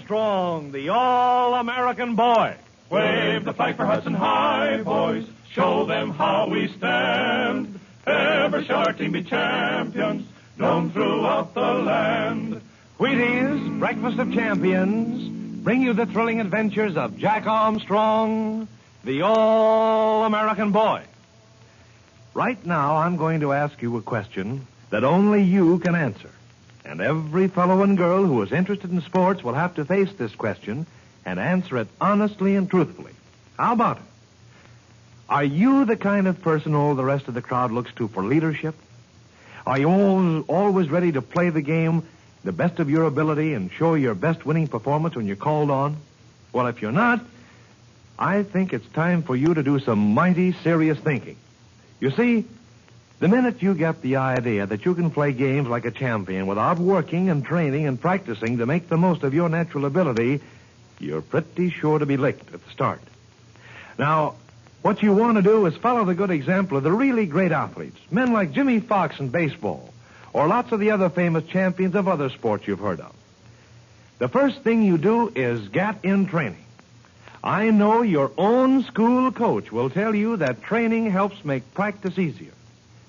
Armstrong, the all-American boy. Wave the flag for Hudson High, boys. Show them how we stand. Ever shall our team be champions, known throughout the land. Wheaties, Breakfast of Champions, bring you the thrilling adventures of Jack Armstrong, the all-American boy. Right now, I'm going to ask you a question that only you can answer. And every fellow and girl who is interested in sports will have to face this question and answer it honestly and truthfully. How about it? Are you the kind of person all the rest of the crowd looks to for leadership? Are you always ready to play the game the best of your ability and show your best winning performance when you're called on? Well, if you're not, I think it's time for you to do some mighty serious thinking. You see, the minute you get the idea that you can play games like a champion without working and training and practicing to make the most of your natural ability, you're pretty sure to be licked at the start. Now, what you want to do is follow the good example of the really great athletes, men like Jimmy Fox in baseball, or lots of the other famous champions of other sports you've heard of. The first thing you do is get in training. I know your own school coach will tell you that training helps make practice easier.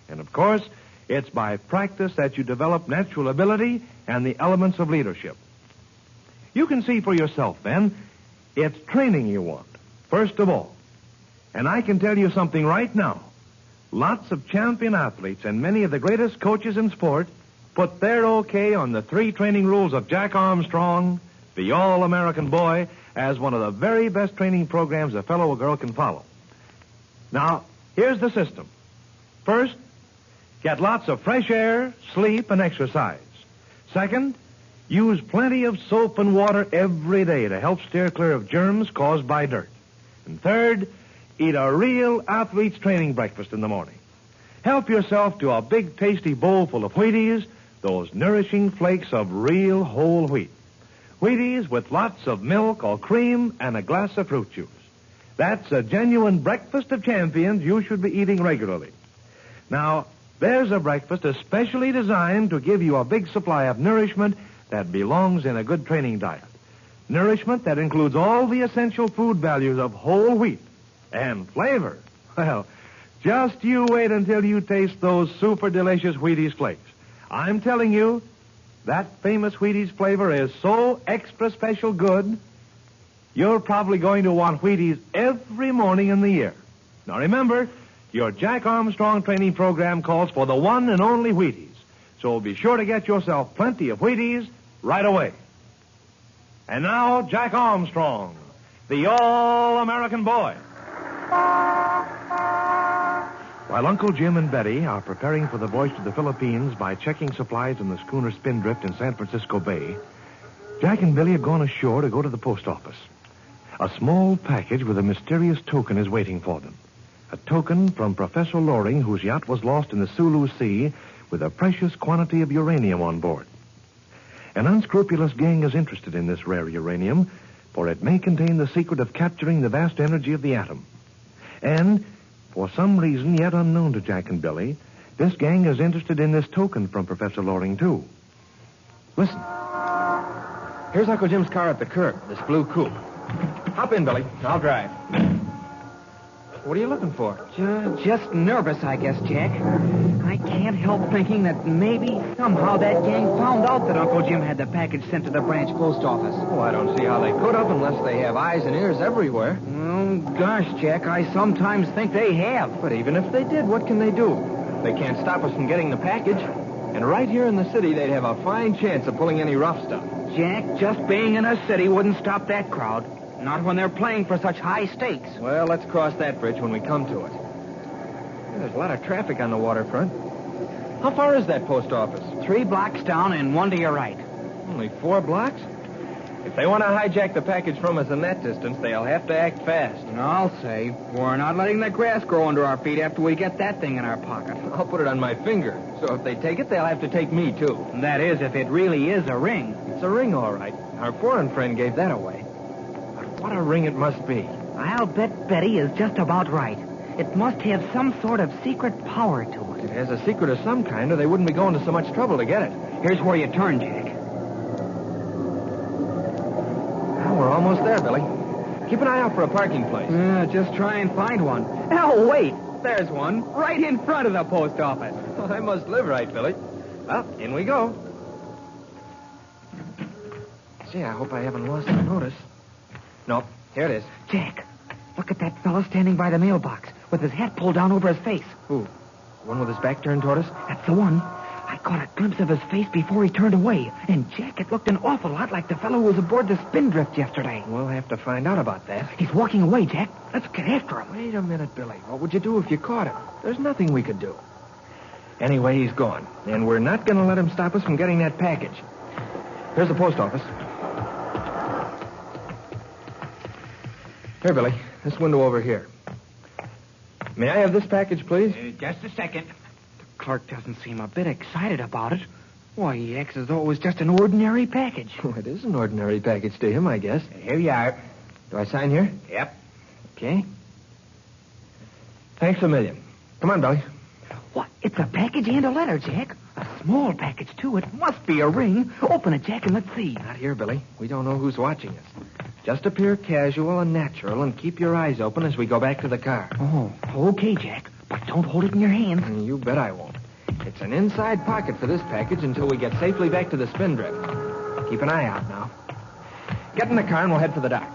And, of course, it's by practice that you develop natural ability and the elements of leadership. You can see for yourself, then, it's training you want, first of all. And I can tell you something right now. Lots of champion athletes and many of the greatest coaches in sport put their okay on the 3 training rules of Jack Armstrong, the all-American boy, as one of the very best training programs a fellow or girl can follow. Now, here's the system. First, get lots of fresh air, sleep, and exercise. Second, use plenty of soap and water every day to help steer clear of germs caused by dirt. And third, eat a real athlete's training breakfast in the morning. Help yourself to a big, tasty bowl full of Wheaties, those nourishing flakes of real whole wheat. Wheaties with lots of milk or cream and a glass of fruit juice. That's a genuine breakfast of champions you should be eating regularly. Now, there's a breakfast especially designed to give you a big supply of nourishment that belongs in a good training diet. Nourishment that includes all the essential food values of whole wheat. And flavor. Well, just you wait until you taste those super delicious Wheaties flakes. I'm telling you, that famous Wheaties flavor is so extra special good, you're probably going to want Wheaties every morning in the year. Now remember, your Jack Armstrong training program calls for the one and only Wheaties. So be sure to get yourself plenty of Wheaties right away. And now, Jack Armstrong, the all-American boy. While Uncle Jim and Betty are preparing for the voyage to the Philippines by checking supplies in the schooner Spindrift in San Francisco Bay, Jack and Billy have gone ashore to go to the post office. A small package with a mysterious token is waiting for them. A token from Professor Loring, whose yacht was lost in the Sulu Sea with a precious quantity of uranium on board. An unscrupulous gang is interested in this rare uranium, for it may contain the secret of capturing the vast energy of the atom. And, for some reason yet unknown to Jack and Billy, this gang is interested in this token from Professor Loring, too. Listen. Here's Uncle Jim's car at the curb, this blue coupe. Hop in, Billy. I'll drive. What are you looking for? Just nervous, I guess, Jack. I can't help thinking that maybe somehow that gang found out that Uncle Jim had the package sent to the branch post office. Oh, I don't see how they could have unless they have eyes and ears everywhere. Oh, gosh, Jack, I sometimes think they have. But even if they did, what can they do? They can't stop us from getting the package. And right here in the city, they'd have a fine chance of pulling any rough stuff. Jack, just being in a city wouldn't stop that crowd. Not when they're playing for such high stakes. Well, let's cross that bridge when we come to it. There's a lot of traffic on the waterfront. How far is that post office? 3 blocks down and 1 to your right. Only 4 blocks? If they want to hijack the package from us in that distance, they'll have to act fast. And I'll say, we're not letting the grass grow under our feet after we get that thing in our pocket. I'll put it on my finger. So if they take it, they'll have to take me, too. That is, if it really is a ring. It's a ring, all right. Our foreign friend gave that away. What a ring it must be. I'll bet Betty is just about right. It must have some sort of secret power to it. It has a secret of some kind, or they wouldn't be going to so much trouble to get it. Here's where you turn, Jack. Well, we're almost there, Billy. Keep an eye out for a parking place. Just try and find one. Oh, wait. There's one. Right in front of the post office. Well, I must live right, Billy. Well, in we go. Gee, I hope I haven't lost the notice. Nope, here it is. Jack, look at that fella standing by the mailbox with his hat pulled down over his face. Who? The one with his back turned toward us? That's the one. I caught a glimpse of his face before he turned away. And, Jack, it looked an awful lot like the fellow who was aboard the Spindrift yesterday. We'll have to find out about that. He's walking away, Jack. Let's get after him. Wait a minute, Billy. What would you do if you caught him? There's nothing we could do. Anyway, he's gone. And we're not going to let him stop us from getting that package. Here's the post office. Here, Billy. This window over here. May I have this package, please? Just a second. The clerk doesn't seem a bit excited about it. Why, he acts as though it was just an ordinary package. Oh, it is an ordinary package to him, I guess. Here you are. Do I sign here? Yep. Okay. Thanks a million. Come on, Billy. What? It's a package and a letter, Jack. A small package, too. It must be a ring. Open it, Jack, and let's see. Not here, Billy. We don't know who's watching us. Just appear casual and natural and keep your eyes open as we go back to the car. Oh, okay, Jack. But don't hold it in your hands. You bet I won't. It's an inside pocket for this package until we get safely back to the Spindrift. Keep an eye out now. Get in the car and we'll head for the dock.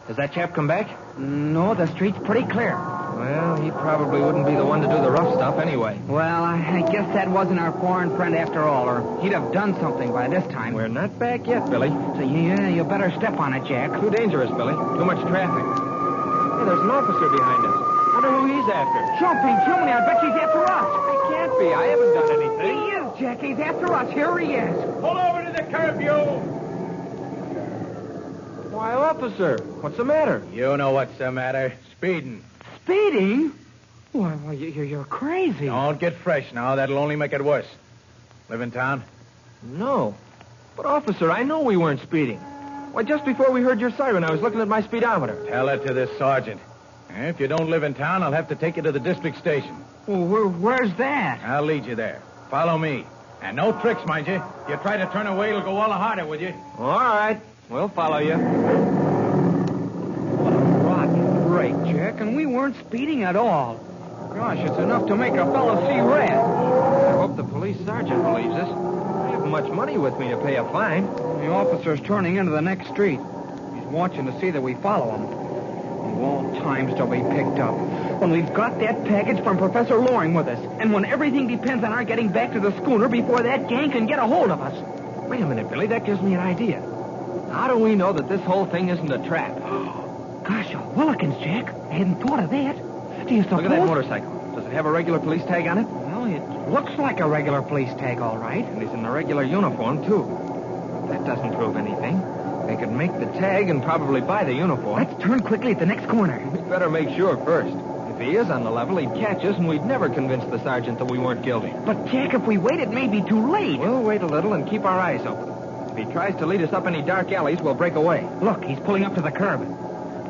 Has that chap come back? No, the street's pretty clear. Well, he probably wouldn't be the one to do the rough stuff anyway. Well, I guess that wasn't our foreign friend after all, or he'd have done something by this time. We're not back yet, Billy. So, yeah, you better step on it, Jack. Too dangerous, Billy. Too much traffic. Hey, there's an officer behind us. Wonder who he's after. Jumping Jiminy, I bet he's after us. He can't be. I haven't done anything. He is, Jack. He's after us. Here he is. Pull over to the curb, you! Why, officer, what's the matter? You know what's the matter. Speeding. Speeding? Well, you're crazy. Don't get fresh now. That'll only make it worse. Live in town? No. But, officer, I know we weren't speeding. Why, just before we heard your siren, I was looking at my speedometer. Tell it to this sergeant. If you don't live in town, I'll have to take you to the district station. Well, where's that? I'll lead you there. Follow me. And no tricks, mind you. If you try to turn away, it'll go all the harder with you. All right. We'll follow you. What a rotten break, Jack, and we weren't speeding at all. Gosh, it's enough to make a fellow see red. I hope the police sergeant believes us. I haven't much money with me to pay a fine. The officer's turning into the next street. He's watching to see that we follow him. Of all times to be picked up. When we've got that package from Professor Loring with us, and when everything depends on our getting back to the schooner before that gang can get a hold of us. Wait a minute, Billy. That gives me an idea. How do we know that this whole thing isn't a trap? Gosh, Willikins, Jack. I hadn't thought of that. Do you suppose... Look at that motorcycle. Does it have a regular police tag on it? Well, it looks like a regular police tag, all right. And he's in a regular uniform, too. That doesn't prove anything. They could make the tag and probably buy the uniform. Let's turn quickly at the next corner. We'd better make sure first. If he is on the level, he'd catch us, and we'd never convince the sergeant that we weren't guilty. But, Jack, if we wait, it may be too late. We'll wait a little and keep our eyes open. If he tries to lead us up any dark alleys, we'll break away. Look, he's pulling up to the curb.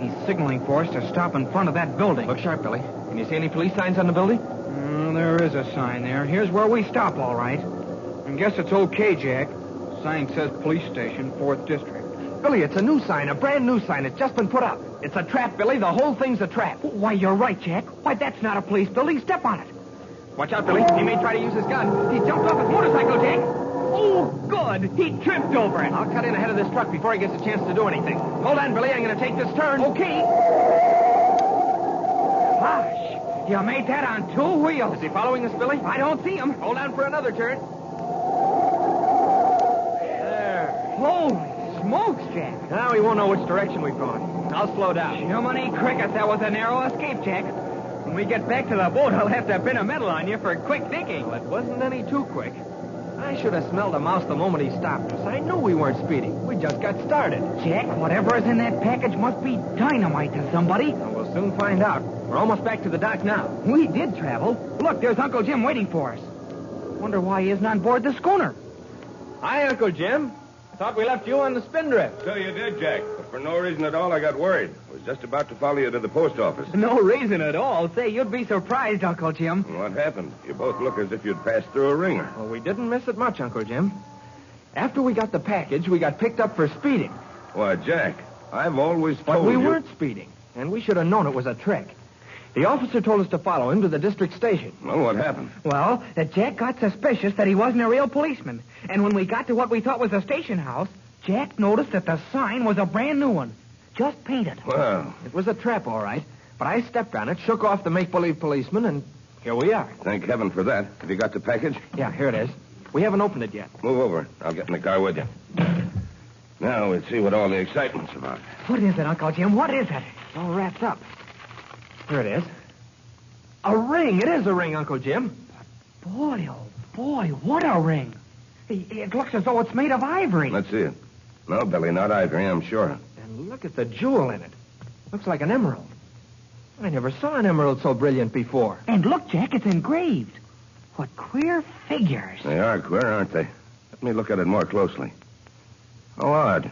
He's signaling for us to stop in front of that building. Look sharp, Billy. Can you see any police signs on the building? There is a sign there. Here's where we stop, all right. I guess it's okay, Jack. Sign says police station, 4th District. Billy, it's a new sign, a brand new sign. It's just been put up. It's a trap, Billy. The whole thing's a trap. Why, you're right, Jack. Why, that's not a police building. Step on it. Watch out, Billy. He may try to use his gun. He jumped off his motorcycle, Jack. Oh, good. He tripped over it. I'll cut in ahead of this truck before he gets a chance to do anything. Hold on, Billy. I'm going to take this turn. Okay. Gosh, you made that on 2 wheels. Is he following us, Billy? I don't see him. Hold on for another turn. There. Holy smokes, Jack. Now he won't know which direction we've gone. I'll slow down. Jiminy Cricket, that was a narrow escape, Jack. When we get back to the boat, I'll have to pin a medal on you for quick thinking. Well, it wasn't any too quick. I should have smelled a mouse the moment he stopped us. I knew we weren't speeding. We just got started. Jack, whatever is in that package must be dynamite to somebody. Well, we'll soon find out. We're almost back to the dock now. We did travel. Look, there's Uncle Jim waiting for us. Wonder why he isn't on board the schooner. Hi, Uncle Jim. Thought we left you on the Spindrift. So you did, Jack. But for no reason at all, I got worried. I was just about to follow you to the post office. No reason at all. Say, you'd be surprised, Uncle Jim. What happened? You both look as if you'd passed through a ringer. Well, we didn't miss it much, Uncle Jim. After we got the package, we got picked up for speeding. Why, Jack, I've always told But we you... weren't speeding, and we should have known it was a trick. The officer told us to follow him to the district station. Well, what happened? Well, that Jack got suspicious that he wasn't a real policeman. And when we got to what we thought was a station house, Jack noticed that the sign was a brand new one. Just painted. Well, It was a trap, all right. But I stepped on it, shook off the make-believe policeman, and here we are. thank heaven for that. Have you got the package? Yeah, here it is. We haven't opened it yet. Move over. I'll get in the car with you. Now we'll see what all the excitement's about. What is it, Uncle Jim? What is it? It's all wrapped up. Here it is. A ring. It is a ring, Uncle Jim. Boy, oh boy, what a ring. It looks as though it's made of ivory. Let's see it. No, Billy, not ivory, I'm sure. And look at the jewel in it. Looks like an emerald. I never saw an emerald so brilliant before. And look, Jack, it's engraved. What queer figures. They are queer, aren't they? Let me look at it more closely. How odd.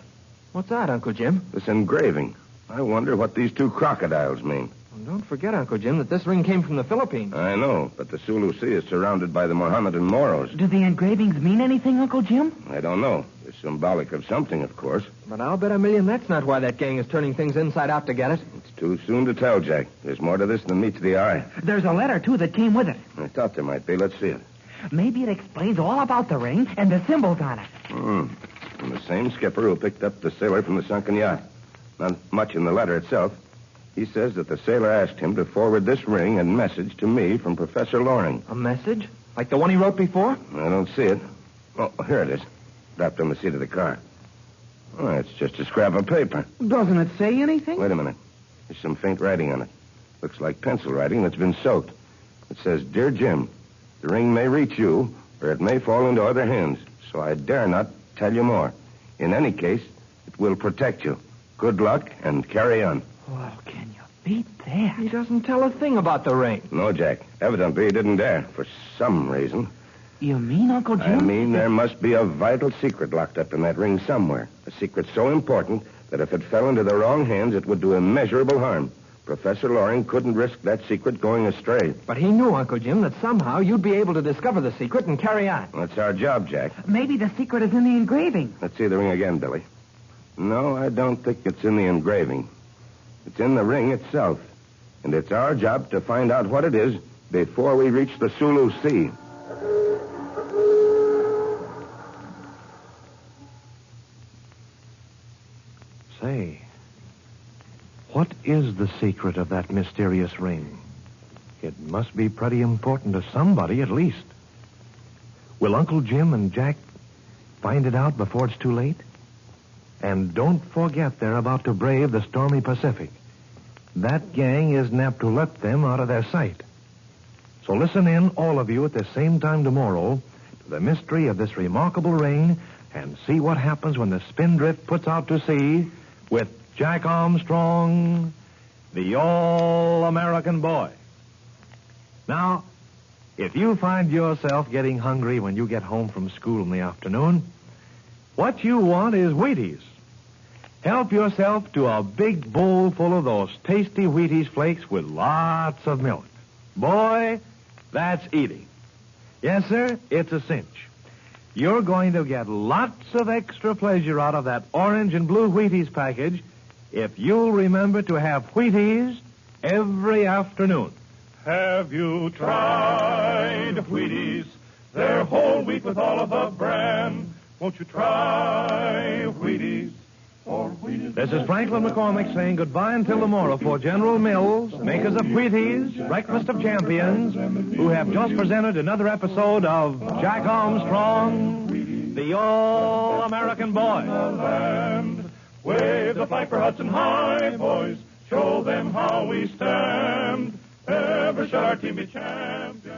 What's that, Uncle Jim? This engraving. I wonder what these two crocodiles mean. Well, don't forget, Uncle Jim, that this ring came from the Philippines. I know, but the Sulu Sea is surrounded by the Mohammedan Moros. Do the engravings mean anything, Uncle Jim? I don't know. They're symbolic of something, of course. But I'll bet $1,000,000 that's not why that gang is turning things inside out to get it. It's too soon to tell, Jack. There's more to this than meets the eye. There's a letter, too, that came with it. I thought there might be. Let's see it. Maybe it explains all about the ring and the symbols on it. From the same skipper who picked up the sailor from the sunken yacht. Not much in the letter itself. He says that the sailor asked him to forward this ring and message to me from Professor Loring. A message? Like the one he wrote before? I don't see it. Oh, here it is. Dropped on the seat of the car. Oh, it's just a scrap of paper. Doesn't it say anything? Wait a minute. There's some faint writing on it. Looks like pencil writing that's been soaked. It says, Dear Jim, the ring may reach you, or it may fall into other hands, so I dare not tell you more. In any case, it will protect you. Good luck, and carry on. Well, can you beat that? He doesn't tell a thing about the ring. No, Jack. Evidently, he didn't dare, for some reason. You mean, Uncle Jim? I mean, there must be a vital secret locked up in that ring somewhere. A secret so important that if it fell into the wrong hands, it would do immeasurable harm. Professor Loring couldn't risk that secret going astray. But he knew, Uncle Jim, that somehow you'd be able to discover the secret and carry on. That's our job, Jack. Maybe the secret is in the engraving. Let's see the ring again, Billy. No, I don't think it's in the engraving. It's in the ring itself. And it's our job to find out what it is before we reach the Sulu Sea. Say, what is the secret of that mysterious ring? It must be pretty important to somebody, at least. Will Uncle Jim and Jack find it out before it's too late? And don't forget they're about to brave the stormy Pacific. That gang isn't apt to let them out of their sight. So listen in, all of you, at the same time tomorrow to the mystery of this remarkable ring and see what happens when the Spindrift puts out to sea with Jack Armstrong, the all-American boy. Now, if you find yourself getting hungry when you get home from school in the afternoon, what you want is Wheaties. Help yourself to a big bowl full of those tasty Wheaties flakes with lots of milk. Boy, that's eating. Yes, sir, it's a cinch. You're going to get lots of extra pleasure out of that orange and blue Wheaties package if you'll remember to have Wheaties every afternoon. Have you tried Wheaties? They're whole wheat with all of the bran. Won't you try Wheaties? For Wheaties. This is Franklin McCormick saying goodbye until tomorrow for General Mills, makers of Wheaties, Breakfast of Champions, who have just presented another episode of Jack Armstrong, the all-American boy. Land. Wave the flag for Hudson High, boys. Show them how we stand. Ever shall our team be champions.